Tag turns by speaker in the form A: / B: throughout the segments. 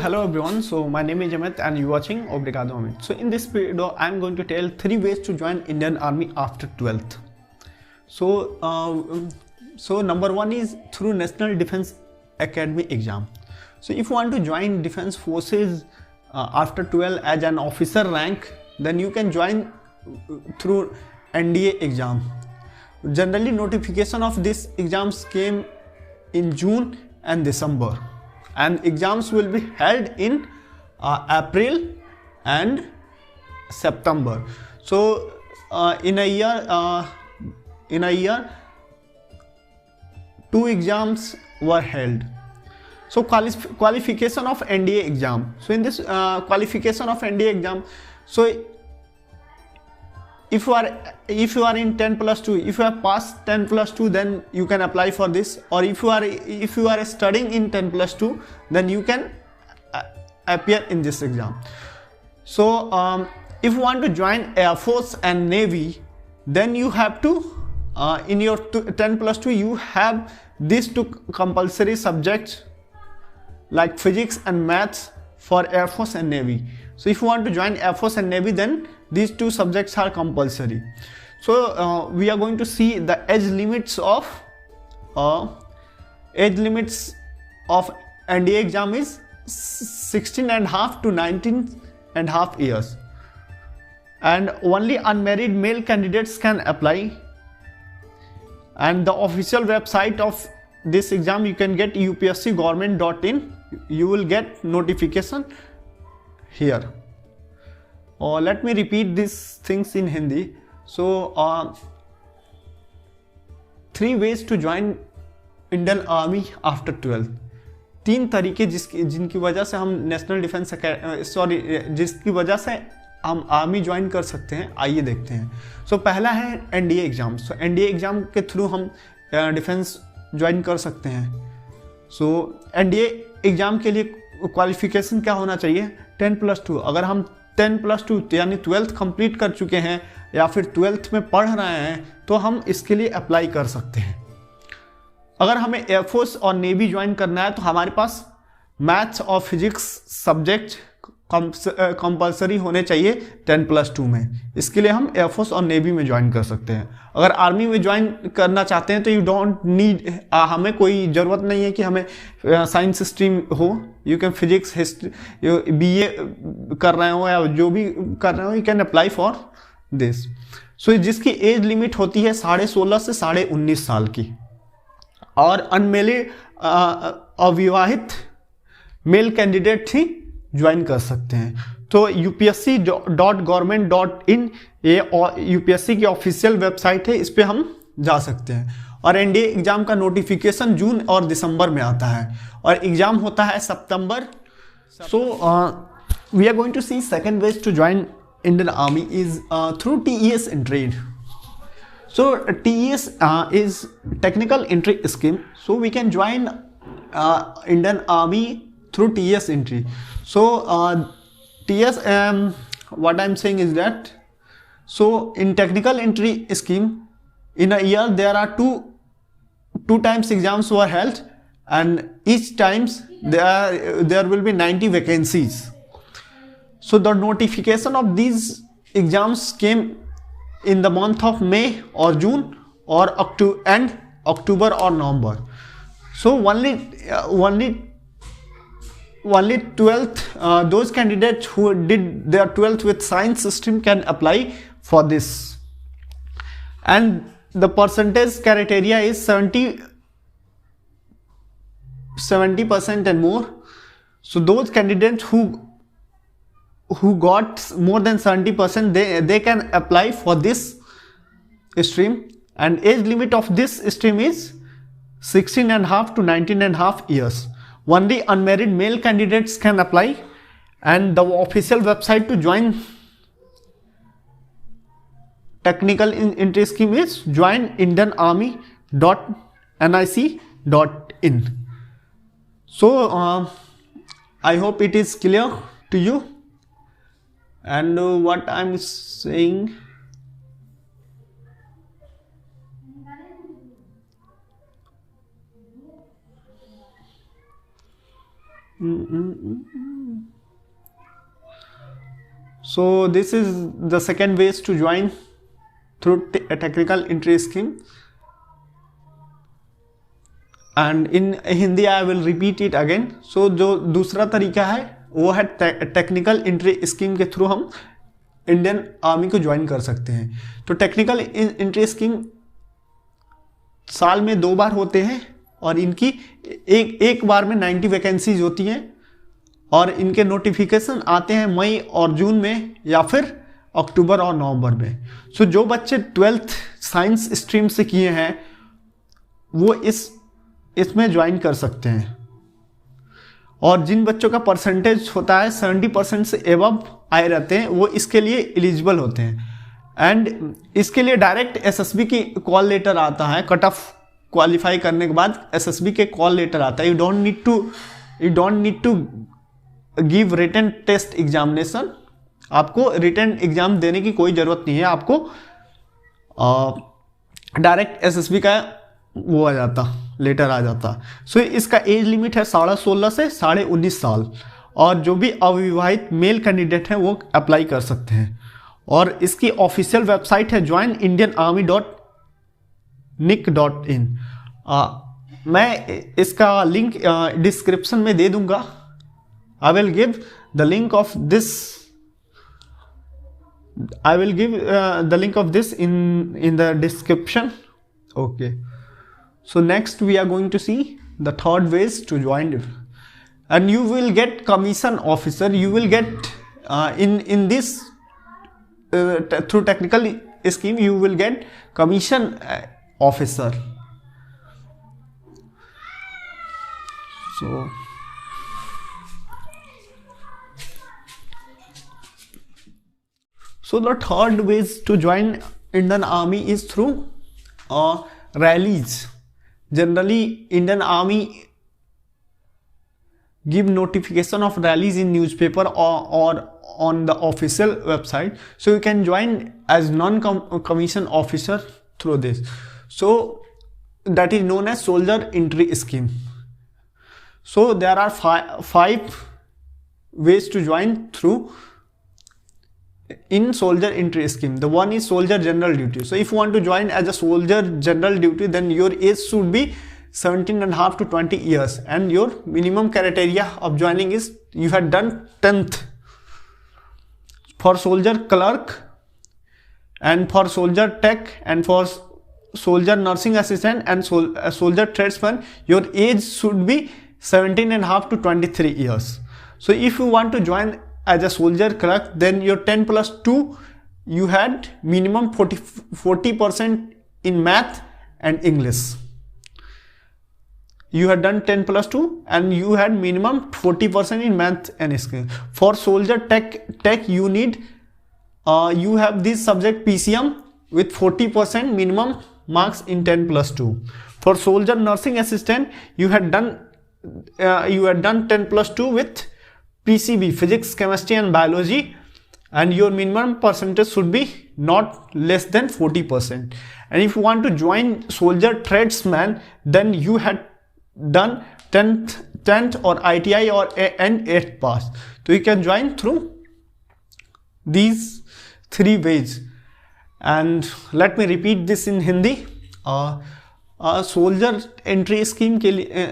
A: hello everyone. So my name is Amit and you're watching Obrigado Amit. So in this video I'm going to tell 3 ways to join Indian Army after 12th. So number 1 is through National Defense Academy exam. So if you want to join Defense Forces after 12 as an officer rank, then you can join through NDA exam. Generally notification of these exams came in June and December, and exams will be held in April and September. So in a year 2 exams were held. So qualification of NDA exam. So in this qualification of NDA exam, so if you are in 10+2, if you have passed 10+2, then you can apply for this. Or if you are studying in 10+2, then you can appear in this exam. So if you want to join Air Force and Navy, then you have to in your 10+2 you have these 2 compulsory subjects like physics and maths for Air Force and Navy. So if you want to join Air Force and Navy, then these 2 subjects are compulsory. So we are going to see the age limits of NDA exam is 16.5 to 19.5 years, and only unmarried male candidates can apply. And the official website of this exam you can get upscgovernment.in. You will get notification here. Let me repeat these things in Hindi. So 3 ways to join Indian Army after 12. 3 तरीके जिनकी वजह से हम national defence जिसकी वजह से हम army join कर सकते हैं, आइए देखते हैं. सो पहला है एनडीए एग्जाम. सो एनडीए एग्जाम के थ्रू हम डिफेंस ज्वाइन कर सकते हैं. सो एनडीए एग्जाम के लिए क्वालिफिकेशन क्या होना चाहिए? 10+2. अगर हम 10+2 यानी 12th कंप्लीट कर चुके हैं या फिर 12th में पढ़ रहे हैं, तो हम इसके लिए अप्लाई कर सकते हैं. अगर हमें एयरफोर्स और नेवी ज्वाइन करना है, तो हमारे पास मैथ्स और फिजिक्स सब्जेक्ट कंपलसरी होने चाहिए 10+2 में. इसके लिए हम एयरफोर्स और नेवी में ज्वाइन कर सकते हैं. अगर आर्मी में ज्वाइन करना चाहते हैं तो यू डोंट नीड, हमें कोई ज़रूरत नहीं है कि हमें साइंस स्ट्रीम हो. You can physics, history, BA कर रहे हो या जो भी कर रहे हो, you can apply for this. So जिसकी एज लिमिट होती है 16.5 से 19.5 साल की, और अनमेरिड अविवाहित मेल कैंडिडेट ही ज्वाइन कर सकते हैं. तो upsc.government.in ये यूपीएससी की ऑफिशियल वेबसाइट है, इस पे हम जा सकते हैं. और एनडीए एग्जाम का नोटिफिकेशन जून और दिसंबर में आता है, और एग्जाम होता है सितंबर. So we are going to see second ways to join Indian army is through TES entry. So TES is technical entry scheme. So we can join Indian Army through TES entry. So TES, what I'm saying is that, so in technical entry scheme, in a year there are two times exams were held, and each times there will be 90 vacancies. So the notification of these exams came in the month of May or June or October or November. So only 12th, those candidates who did their 12th with science stream can apply for this, and the percentage criteria is 70% and more. So those candidates who got more than 70%, they can apply for this stream, and age limit of this stream is 16.5 to 19.5 years. Only unmarried male candidates can apply, and the official website to join technical entry scheme is joinindianarmy.nic.in. So I hope it is clear to you. And what I'm saying, So this is the second ways to join through a technical entry scheme, and in Hindi I will repeat it again. So जो दूसरा तरीका है वो है technical entry scheme के through हम Indian army को join कर सकते हैं। तो टेक्निकल एंट्री स्कीम साल में 2 बार होते हैं और इनकी एक बार में 90 वैकेंसीज होती हैं और इनके नोटिफिकेशन आते हैं मई और जून में या फिर अक्टूबर और नवंबर में। सो जो बच्चे 12th साइंस स्ट्रीम से किए हैं वो इसमें ज्वाइन कर सकते हैं, और जिन बच्चों का परसेंटेज होता है 70% से एबव आए रहते हैं वो इसके लिए एलिजिबल होते हैं। एंड इसके लिए डायरेक्ट एसएसबी की कॉल लेटर आता है, कट ऑफ क्वालिफाई करने के बाद एसएसबी के कॉल लेटर आता है। You don't need to give written test examination, आपको रिटन एग्जाम देने की कोई ज़रूरत नहीं है, आपको डायरेक्ट एसएसबी का वो आ जाता, लेटर आ जाता। सो इसका एज लिमिट है 16.5 से 19.5 साल, और जो भी अविवाहित मेल कैंडिडेट हैं वो अप्लाई कर सकते हैं। और इसकी ऑफिशियल वेबसाइट है joinindianarmy.nic.in। मैं इसका लिंक डिस्क्रिप्शन में दे दूंगा। I will give the link of this in the description. Okay, so next we are going to see the third ways to join, and you will get commission officer. You will get in this through technical scheme you will get commission officer. So the third ways to join Indian Army is through rallies. Generally, Indian Army give notification of rallies in newspaper or on the official website. So you can join as non-commissioned officer through this. So that is known as soldier entry scheme. So there are five ways to join through in soldier entry scheme. The one is soldier general duty. So if you want to join as a soldier general duty, then your age should be 17.5 to 20 years, and your minimum criteria of joining is you had done 10th. For soldier clerk and for soldier tech and for soldier nursing assistant and soldier tradesman, your age should be 17.5 to 23 years. So if you want to join as a soldier clerk, then your 10+2 you had minimum 40% in math and English. You had done 10+2 and you had minimum 40% in math and English. For soldier tech you need you have this subject PCM with 40% minimum marks in 10+2. For soldier nursing assistant you had done 10+2 with PCB, physics, chemistry and biology, and your minimum percentage should be not less than 40%. And if you want to join soldier tradesman, then you had done 10th or ITI or and 8th pass. So you can join through these 3 ways. And let me repeat this in Hindi. Soldier entry scheme के लिए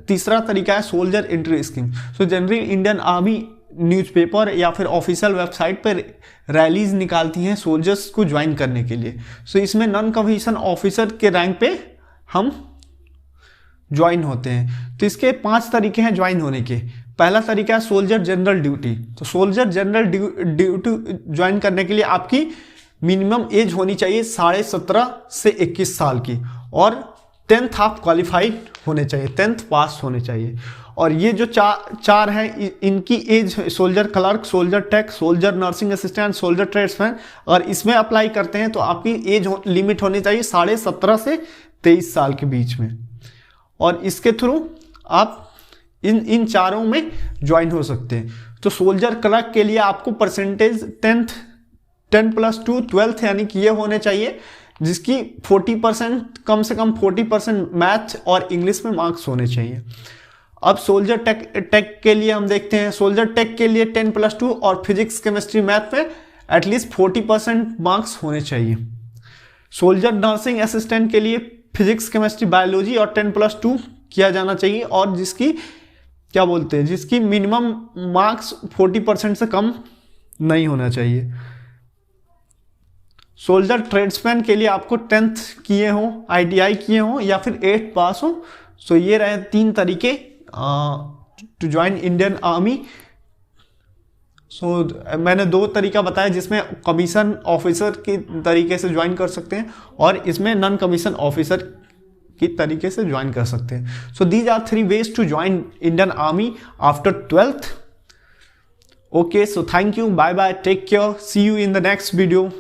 A: तीसरा तरीका है soldier entry scheme. So generally Indian army newspaper या फिर official website पर rallies निकालती हैं सोल्जर्स को ज्वाइन करने के लिए। सो इसमें नॉन कमीशन ऑफिसर के रैंक पे हम ज्वाइन होते हैं। तो इसके 5 तरीके हैं ज्वाइन होने के। पहला तरीका है सोल्जर जनरल ड्यूटी। तो सोल्जर जनरल ड्यूटी ज्वाइन करने के लिए आपकी मिनिमम एज होनी चाहिए 17.5 से 21 साल की, और 10th आप क्वालिफाइड होने चाहिए, 10th पास होने चाहिए। और ये जो चार हैं इनकी as soldier clerk, soldier tech, soldier nursing assistant, soldier tradesman, और इसमें अप्लाई करते हैं तो आपकी एज लिमिट होनी चाहिए 17.5 से 23 साल के बीच में। और इसके थ्रू आप इन चारों में ज्वाइन हो सकते हैं। तो सोल्जर क्लर्क के लिए आपको परसेंटेज 10+2 12th यानी कि ये होने चाहिए, जिसकी 40% कम से कम 40% मैथ और इंग्लिश में मार्क्स होने चाहिए। अब सोल्जर टेक के लिए हम देखते हैं, सोल्जर टेक के लिए 10+2 और फिजिक्स केमिस्ट्री मैथ में एटलीस्ट 40% मार्क्स होने चाहिए। सोल्जर नर्सिंग असिस्टेंट के लिए फिजिक्स केमिस्ट्री बायोलॉजी और 10+2 किया जाना चाहिए, और जिसकी क्या बोलते हैं, जिसकी मिनिमम मार्क्स 40% से कम नहीं होना चाहिए। सोल्जर ट्रेड्समैन के लिए आपको 10th किए हों, ITI किए हों या फिर 8th पास हो। सो ये रहे 3 तरीके टू ज्वाइन इंडियन आर्मी। सो मैंने 2 तरीका बताया जिसमें कमीशन ऑफिसर की तरीके से ज्वाइन कर सकते हैं और इसमें नॉन कमीशन ऑफिसर की तरीके से ज्वाइन कर सकते हैं। So these are 3 ways to join Indian army after 12th। Okay, so thank you, bye bye, take care, see you in the next video.